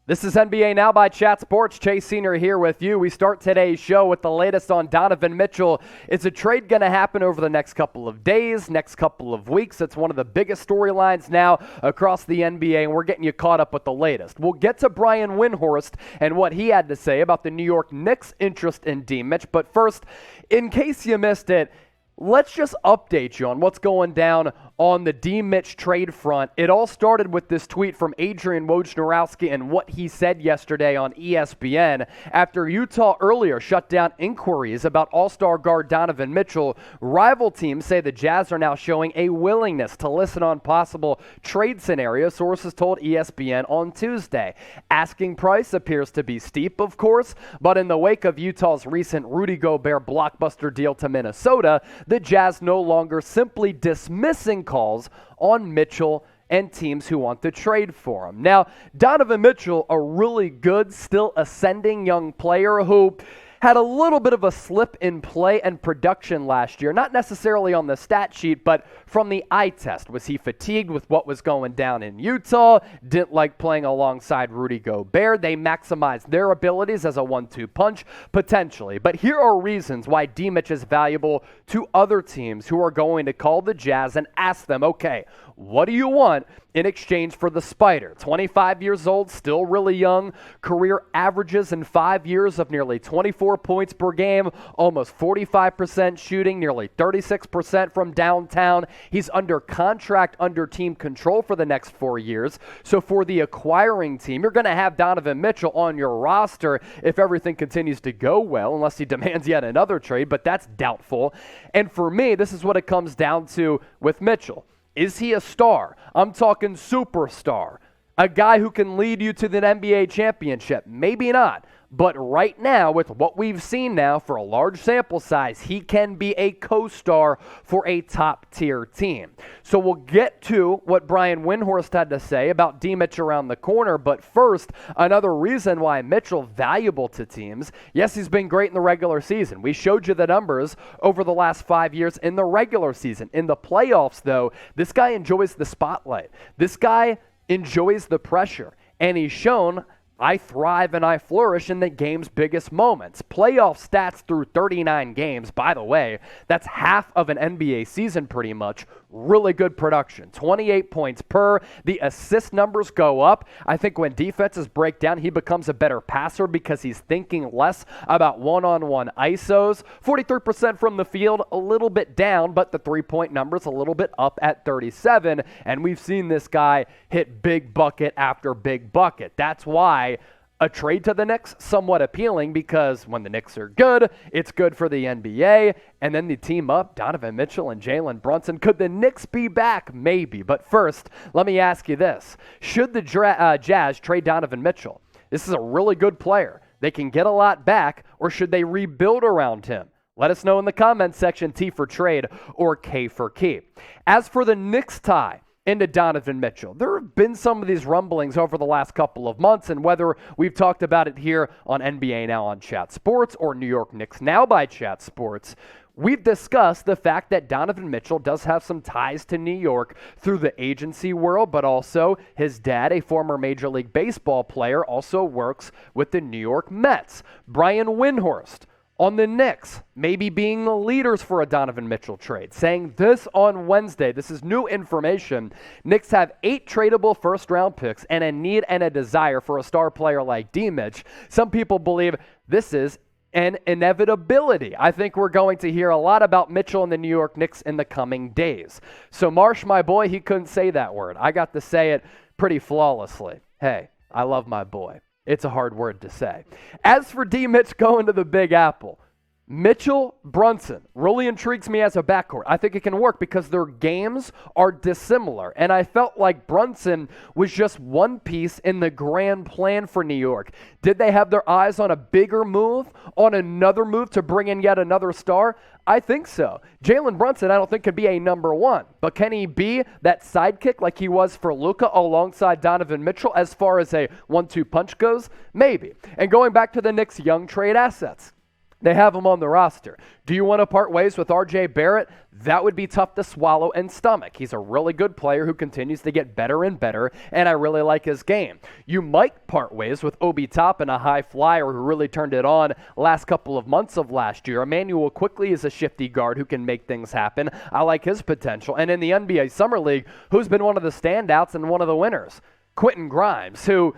This is NBA Now by Chat Sports. Chase Senior here with you. We start today's show with the latest on Donovan Mitchell. Is a trade going to happen over the next couple of days, next couple of weeks? It's one of the biggest storylines now across the NBA, and we're getting you caught up with the latest. We'll get to Brian Windhorst and what he had to say about the New York Knicks' interest in D. Mitch. But first, in case you missed it, let's just update you on what's going down on the D. Mitch trade front. It all started with this tweet from Adrian Wojnarowski and what he said yesterday on ESPN. After Utah earlier shut down inquiries about All-Star guard Donovan Mitchell, rival teams say the Jazz are now showing a willingness to listen on possible trade scenarios, sources told ESPN on Tuesday. Asking price appears to be steep, of course, but in the wake of Utah's recent Rudy Gobert blockbuster deal to Minnesota, the Jazz no longer simply dismissing calls on Mitchell and teams who want to trade for him. Now, Donovan Mitchell, a really good, still ascending young player who had a little bit of a slip in play and production last year. Not necessarily on the stat sheet, but from the eye test. Was he fatigued with what was going down in Utah? Didn't like playing alongside Rudy Gobert. They maximized their abilities as a 1-2 punch, potentially. But here are reasons why D. Mitch is valuable to other teams who are going to call the Jazz and ask them, okay, what do you want in exchange for the Spider? 25 years old, still really young, career averages in 5 years of nearly 24 points per game, almost 45% shooting, nearly 36% from downtown. He's under contract, under team control for the next 4 years. So for the acquiring team, you're going to have Donovan Mitchell on your roster if everything continues to go well, unless he demands yet another trade, but that's doubtful. And for me, this is what it comes down to with Mitchell. Is he a star? I'm talking superstar. A guy who can lead you to the NBA championship? Maybe not. But right now, with what we've seen now for a large sample size, he can be a co-star for a top-tier team. So we'll get to what Brian Windhorst had to say about D. Mitch around the corner. But first, another reason why Mitchell valuable to teams. Yes, he's been great in the regular season. We showed you the numbers over the last 5 years in the regular season. In the playoffs, though, this guy enjoys the spotlight. This guy enjoys the pressure. And he's shown, I thrive and I flourish in the game's biggest moments. Playoff stats through 39 games, by the way, that's half of an NBA season pretty much. Really good production. 28 points per. The assist numbers go up. I think when defenses break down, he becomes a better passer because he's thinking less about one-on-one ISOs. 43% from the field, a little bit down, but the three-point numbers a little bit up at 37. And we've seen this guy hit big bucket after big bucket. That's why a trade to the Knicks, somewhat appealing, because when the Knicks are good, it's good for the NBA. And then the team up, Donovan Mitchell and Jalen Brunson. Could the Knicks be back? Maybe. But first, let me ask you this. Should the Jazz trade Donovan Mitchell? This is a really good player. They can get a lot back, or should they rebuild around him? Let us know in the comments section, T for trade or K for keep. As for the Knicks tie into Donovan Mitchell, there have been some of these rumblings over the last couple of months, and whether we've talked about it here on NBA Now on Chat Sports or New York Knicks Now by Chat Sports, we've discussed the fact that Donovan Mitchell does have some ties to New York through the agency world, but also his dad, a former Major League Baseball player, also works with the New York Mets. Brian Windhorst on the Knicks, maybe being the leaders for a Donovan Mitchell trade, saying this on Wednesday. This is new information. Knicks have 8 tradable first-round picks and a need and a desire for a star player like D. Mitch. Some people believe this is an inevitability. I think we're going to hear a lot about Mitchell and the New York Knicks in the coming days. So Marsh, my boy, he couldn't say that word. I got to say it pretty flawlessly. Hey, I love my boy. It's a hard word to say. As for D. Mitch going to the Big Apple, Mitchell, Brunson really intrigues me as a backcourt. I think it can work because their games are dissimilar. And I felt like Brunson was just one piece in the grand plan for New York. Did they have their eyes on a bigger move, on another move to bring in yet another star? I think so. Jalen Brunson, I don't think, could be a number one. But can he be that sidekick like he was for Luka alongside Donovan Mitchell as far as a 1-2 punch goes? Maybe. And going back to the Knicks' young trade assets, They have him on the roster. Do you want to part ways with R.J. Barrett? That would be tough to swallow and stomach. He's a really good player who continues to get better and better, and I really like his game. You might part ways with Obi Toppin, a high flyer who really turned it on last couple of months of last year. Emmanuel Quickley is a shifty guard who can make things happen. I like his potential. And in the NBA Summer League, who's been one of the standouts and one of the winners? Quentin Grimes, who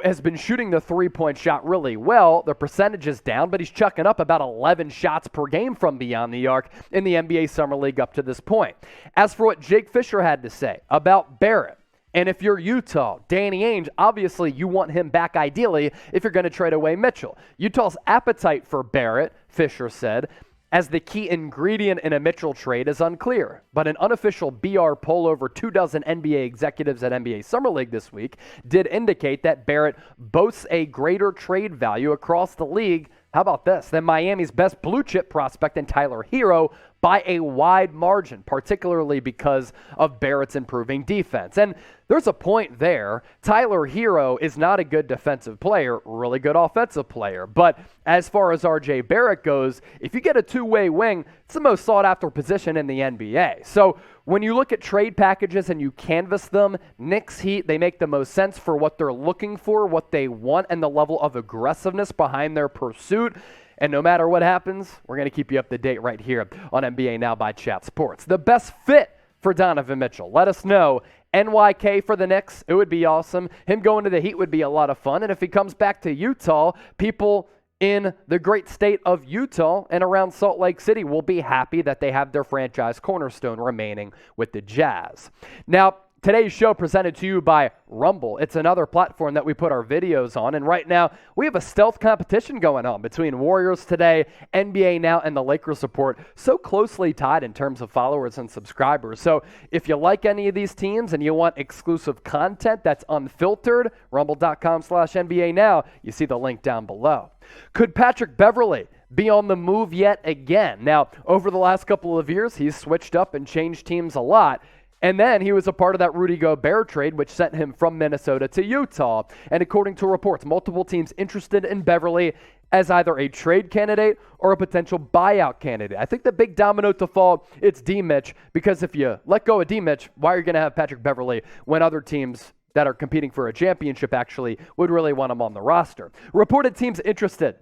has been shooting the three-point shot really well. The percentage is down, but he's chucking up about 11 shots per game from beyond the arc in the NBA Summer League up to this point. As for what Jake Fisher had to say about Barrett, and if you're Utah, Danny Ainge, obviously you want him back ideally if you're going to trade away Mitchell. Utah's appetite for Barrett, Fisher said, as the key ingredient in a Mitchell trade is unclear. But an unofficial BR poll over 24 NBA executives at NBA Summer League this week did indicate that Barrett boasts a greater trade value across the league, how about this, than Miami's best blue chip prospect in Tyler Herro by a wide margin, particularly because of Barrett's improving defense. And there's a point there. Tyler Herro is not a good defensive player, really good offensive player. But as far as R.J. Barrett goes, if you get a two-way wing, it's the most sought-after position in the NBA. So when you look at trade packages and you canvass them, Knicks, Heat, they make the most sense for what they're looking for, what they want, and the level of aggressiveness behind their pursuit. And no matter what happens, we're going to keep you up to date right here on NBA Now by Chat Sports. The best fit for Donovan Mitchell, let us know. NYK for the Knicks, it would be awesome. Him going to the Heat would be a lot of fun. And if he comes back to Utah, people in the great state of Utah and around Salt Lake City will be happy that they have their franchise cornerstone remaining with the Jazz. Now, today's show presented to you by Rumble. It's another platform that we put our videos on, and right now we have a stealth competition going on between Warriors Today, NBA Now, and the Lakers Report, so closely tied in terms of followers and subscribers. So if you like any of these teams and you want exclusive content that's unfiltered, rumble.com/NBA Now, you see the link down below. Could Patrick Beverley be on the move yet again? Now, over the last couple of years, he's switched up and changed teams a lot. And then he was a part of that Rudy Gobert trade, which sent him from Minnesota to Utah. And according to reports, multiple teams interested in Beverley as either a trade candidate or a potential buyout candidate. I think the big domino to fall, it's D-Mitch, because if you let go of D-Mitch, why are you going to have Patrick Beverley when other teams that are competing for a championship actually would really want him on the roster? Reported teams interested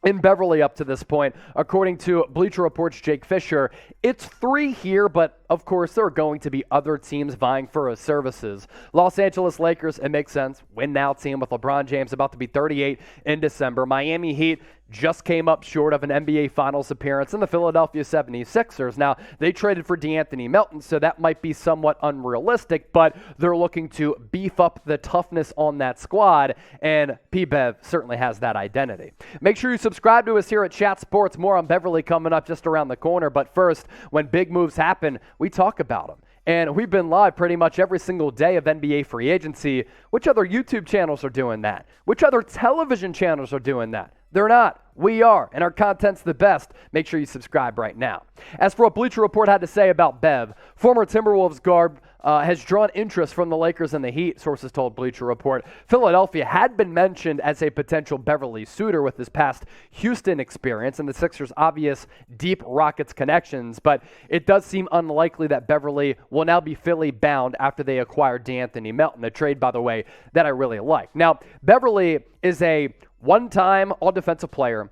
in Beverley up to this point, according to Bleacher Report's Jake Fisher, it's 3 here, but of course there are going to be other teams vying for his services. Los Angeles Lakers, it makes sense. Win now team with LeBron James about to be 38 in December. Miami Heat just came up short of an NBA Finals appearance, in the Philadelphia 76ers. Now, they traded for DeAnthony Melton, so that might be somewhat unrealistic, but they're looking to beef up the toughness on that squad, and P-Bev certainly has that identity. Make sure you subscribe to us here at Chat Sports. More on Beverley coming up just around the corner, but first, when big moves happen, we talk about them. And we've been live pretty much every single day of NBA free agency. Which other YouTube channels are doing that? Which other television channels are doing that? They're not. We are, and our content's the best. Make sure you subscribe right now. As for what Bleacher Report had to say about Bev, former Timberwolves guard has drawn interest from the Lakers and the Heat, sources told Bleacher Report. Philadelphia had been mentioned as a potential Beverley suitor with his past Houston experience and the Sixers' obvious deep Rockets connections, but it does seem unlikely that Beverley will now be Philly bound after they acquired DeAnthony Melton, a trade, by the way, that I really like. Now, Beverley is a one-time all-defensive player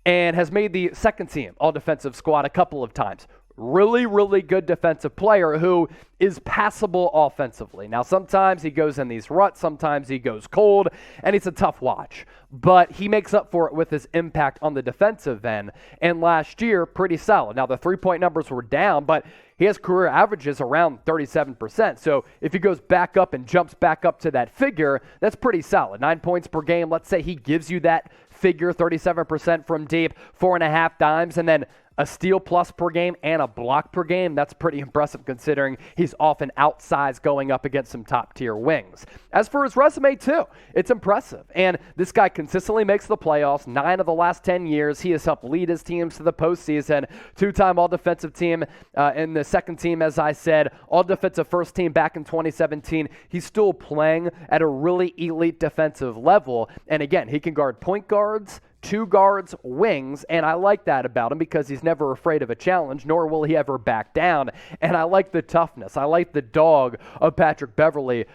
and has made the second-team all-defensive squad a couple of times. Really, really good defensive player who is passable offensively. Now, sometimes he goes in these ruts, sometimes he goes cold, and it's a tough watch. But he makes up for it with his impact on the defensive end. And last year, pretty solid. Now, the three-point numbers were down, but he has career averages around 37%. So if he goes back up and jumps back up to that figure, that's pretty solid. 9 points per game. Let's say he gives you that figure, 37% from deep, 4.5 dimes, and then a steal plus per game and a block per game. That's pretty impressive considering he's often outsized going up against some top-tier wings. As for his resume, too, it's impressive. And this guy consistently makes the playoffs. 9 of the last 10 years, he has helped lead his teams to the postseason. 2-time all-defensive team in the second team, as I said. All-defensive first team back in 2017. He's still playing at a really elite defensive level. And again, he can guard point guards, 2 guards, wings, and I like that about him because he's never afraid of a challenge, nor will he ever back down. And I like the toughness. I like the dog of Patrick Beverley.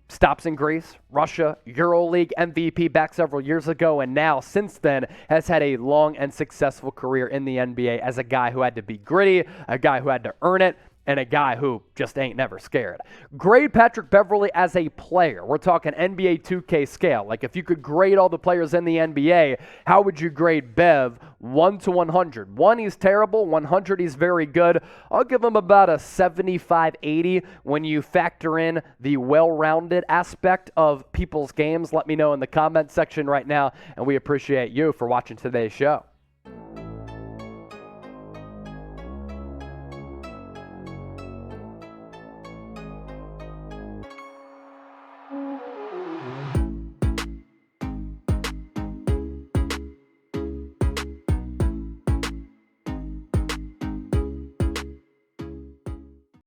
Stops in Greece, Russia, EuroLeague MVP back several years ago, and now, since then, has had a long and successful career in the NBA as a guy who had to be gritty, a guy who had to earn it, and a guy who just ain't never scared. Grade Patrick Beverley as a player. We're talking NBA 2K scale. Like, if you could grade all the players in the NBA, how would you grade Bev 1 to 100? 1, he's terrible. 100, he's very good. I'll give him about a 75-80 when you factor in the well-rounded aspect of people's games. Let me know in the comment section right now, and we appreciate you for watching today's show.